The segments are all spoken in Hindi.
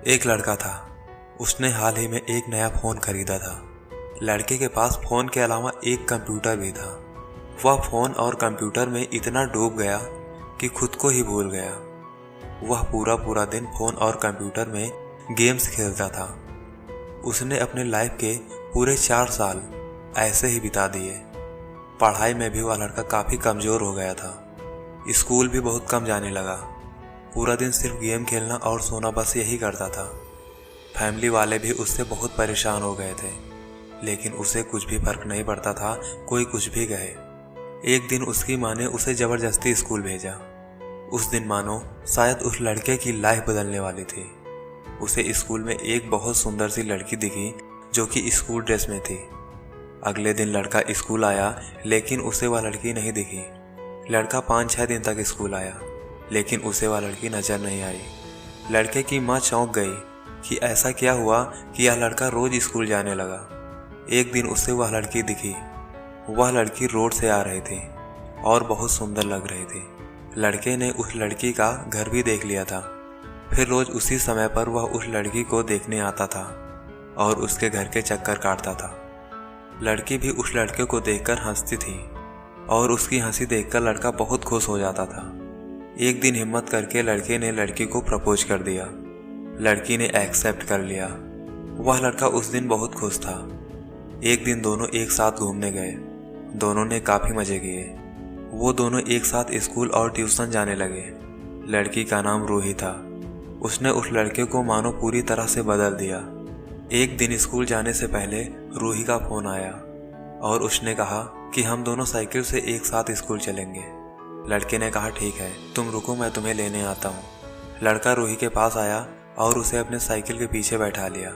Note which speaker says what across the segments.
Speaker 1: एक लड़का था। उसने हाल ही में एक नया फ़ोन खरीदा था। लड़के के पास फ़ोन के अलावा एक कंप्यूटर भी था। वह फ़ोन और कंप्यूटर में इतना डूब गया कि खुद को ही भूल गया। वह पूरा पूरा दिन फ़ोन और कंप्यूटर में गेम्स खेलता था। उसने अपने लाइफ के पूरे 4 साल ऐसे ही बिता दिए। पढ़ाई में भी वह लड़का काफ़ी कमज़ोर हो गया था। स्कूल भी बहुत कम जाने लगा। पूरा दिन सिर्फ गेम खेलना और सोना बस यही करता था। फैमिली वाले भी उससे बहुत परेशान हो गए थे, लेकिन उसे कुछ भी फर्क नहीं पड़ता था, कोई कुछ भी कहे। एक दिन उसकी माँ ने उसे ज़बरदस्ती स्कूल भेजा। उस दिन मानो शायद उस लड़के की लाइफ बदलने वाली थी। उसे स्कूल में एक बहुत सुंदर सी लड़की दिखी जो कि स्कूल ड्रेस में थी। अगले दिन लड़का स्कूल आया, लेकिन उसे वह लड़की नहीं दिखी। लड़का 5-6 दिन तक स्कूल आया, लेकिन उसे वह लड़की नज़र नहीं आई। लड़के की माँ चौंक गई कि ऐसा क्या हुआ कि यह लड़का रोज़ स्कूल जाने लगा। एक दिन उसे वह लड़की दिखी। वह लड़की रोड से आ रही थी और बहुत सुंदर लग रही थी। लड़के ने उस लड़की का घर भी देख लिया था। फिर रोज़ उसी समय पर वह उस लड़की को देखने आता था और उसके घर के चक्कर काटता था। लड़की भी उस लड़के को देखकर हंसती थी और उसकी हंसी देखकर लड़का बहुत खुश हो जाता था। एक दिन हिम्मत करके लड़के ने लड़की को प्रपोज कर दिया। लड़की ने एक्सेप्ट कर लिया। वह लड़का उस दिन बहुत खुश था। एक दिन दोनों एक साथ घूमने गए। दोनों ने काफ़ी मज़े किए। वो दोनों एक साथ स्कूल और ट्यूशन जाने लगे। लड़की का नाम रूही था। उसने उस लड़के को मानो पूरी तरह से बदल दिया। एक दिन स्कूल जाने से पहले रूही का फ़ोन आया और उसने कहा कि हम दोनों साइकिल से एक साथ स्कूल चलेंगे। लड़के ने कहा ठीक है, तुम रुको, मैं तुम्हें लेने आता हूँ। लड़का रूही के पास आया और उसे अपने साइकिल के पीछे बैठा लिया।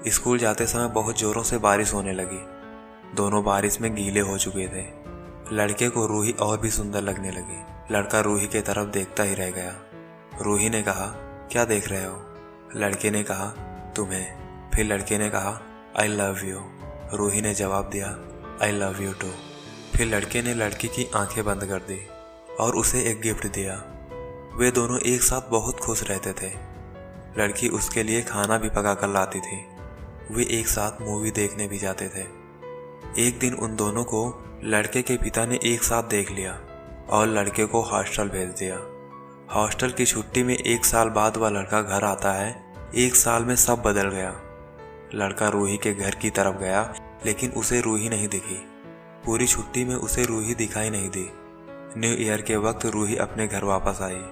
Speaker 1: स्कूल जाते समय बहुत ज़ोरों से बारिश होने लगी। दोनों बारिश में गीले हो चुके थे। लड़के को रूही और भी सुंदर लगने लगी। लड़का रूही की तरफ देखता ही रह गया। रूही ने कहा क्या देख रहे हो? लड़के ने कहा तुम्हें। फिर लड़के ने कहा आई लव यू। रूही ने जवाब दिया आई लव यू टू। फिर लड़के ने लड़की की आंखें बंद कर दी और उसे एक गिफ्ट दिया। वे दोनों एक साथ बहुत खुश रहते थे। लड़की उसके लिए खाना भी पका कर लाती थी। वे एक साथ मूवी देखने भी जाते थे। एक दिन उन दोनों को लड़के के पिता ने एक साथ देख लिया और लड़के को हॉस्टल भेज दिया। हॉस्टल की छुट्टी में 1 साल बाद वह लड़का घर आता है। 1 साल में सब बदल गया। लड़का रूही के घर की तरफ गया, लेकिन उसे रूही नहीं दिखी। पूरी छुट्टी में उसे रूही दिखाई नहीं दी। न्यू ईयर के वक्त रूही अपने घर वापस आई।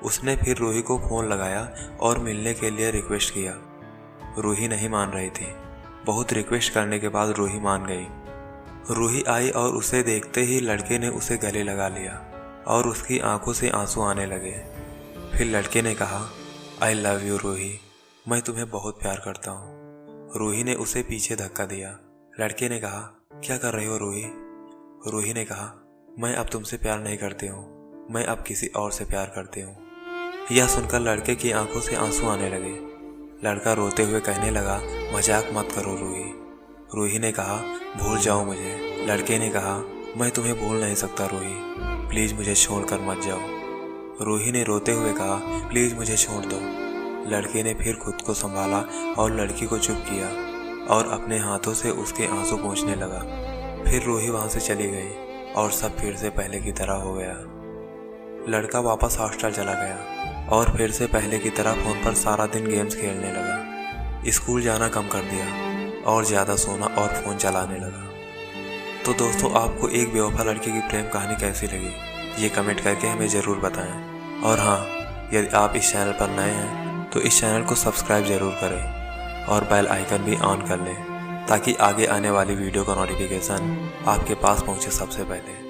Speaker 1: उसने फिर रूही को फ़ोन लगाया और मिलने के लिए रिक्वेस्ट किया। रूही नहीं मान रही थी। बहुत रिक्वेस्ट करने के बाद रूही मान गई। रूही आई और उसे देखते ही लड़के ने उसे गले लगा लिया और उसकी आंखों से आंसू आने लगे। फिर लड़के ने कहा आई लव यू रूही, मैं तुम्हें बहुत प्यार करता हूँ। रूही ने उसे पीछे धक्का दिया। लड़के ने कहा क्या कर रही हो रूही? रूही ने कहा मैं अब तुमसे प्यार नहीं करती हूँ, मैं अब किसी और से प्यार करती हूँ। यह सुनकर लड़के की आंखों से आंसू आने लगे। लड़का रोते हुए कहने लगा मजाक मत करो रूही। रूही ने कहा भूल जाओ मुझे। लड़के ने कहा मैं तुम्हें भूल नहीं सकता रूही, प्लीज़ मुझे छोड़कर मत जाओ। रूही ने रोते हुए कहा प्लीज़ मुझे छोड़ दो। लड़के ने फिर खुद को संभाला और लड़की को चुप किया और अपने हाथों से उसके आंसू पोंछने लगा। फिर रूही वहाँ से चली गई और सब फिर से पहले की तरह हो गया। लड़का वापस हॉस्टल चला गया और फिर से पहले की तरह फ़ोन पर सारा दिन गेम्स खेलने लगा। स्कूल जाना कम कर दिया और ज़्यादा सोना और फ़ोन चलाने लगा। तो दोस्तों, आपको एक बेवफा लड़के की प्रेम कहानी कैसी लगी, ये कमेंट करके हमें ज़रूर बताएं। और हाँ, यदि आप इस चैनल पर नए हैं तो इस चैनल को सब्सक्राइब ज़रूर करें और बेल आइकन भी ऑन कर लें, ताकि आगे आने वाली वीडियो का नोटिफिकेशन आपके पास पहुँचे सबसे पहले।